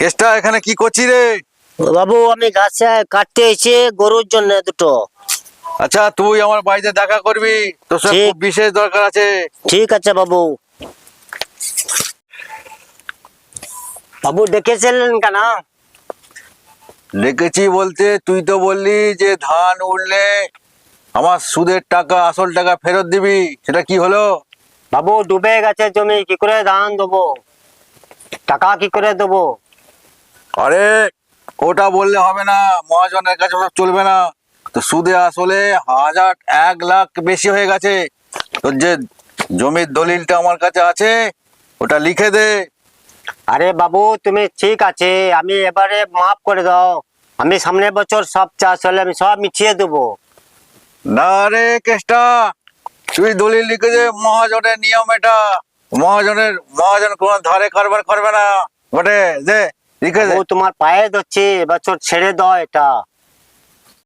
কেষ্টা এখানে কি করছি রে? বাবু আমি গাছে কাটতে এসে গরুর জন্য দুটো। আচ্ছা, তুই আমার বাড়িতে দেখা করবি, তোর সঙ্গে ঠিক। খুব বিশেষ দরকার আছে। ঠিক আছে বাবু। বাবু ডেকেছিলেন কেন? ডেকেছি বলতে তুই তো বললি যে ধান উঠলে আমার সুদের টাকা আসল টাকা ফেরত দিবি, সেটা কি হলো? বাবু ডুবে গেছে জমি, কি করে ধান দেবো, টাকা কি করে দেবো? আরে ওটা বললে হবে না, মহাজনের কাছে ওসব চলবে না। তো সুদে আসলে 1,000 1 লাখ বেশি হয়ে গেছে। তোর যে জমির দলিলটা আমার কাছে আছে, ওটা লিখে দে। আরে বাবু তুমি ঠিক আছে, আমি এবারে মাফ করে দাও। আমি সামনের বছর সব চাষ হলে আমি সব মিটিয়ে দেবো। না রে কেষ্টা, তুই দলিল লিখে দে, মহাজনের নিয়ম এটা। মহাজন কোনো ধারে কারবার করবে না। বটে দে, লিখে দে। বাবু তোমার পায়ে ধরছি, এবছর ছেড়ে দাও এটা।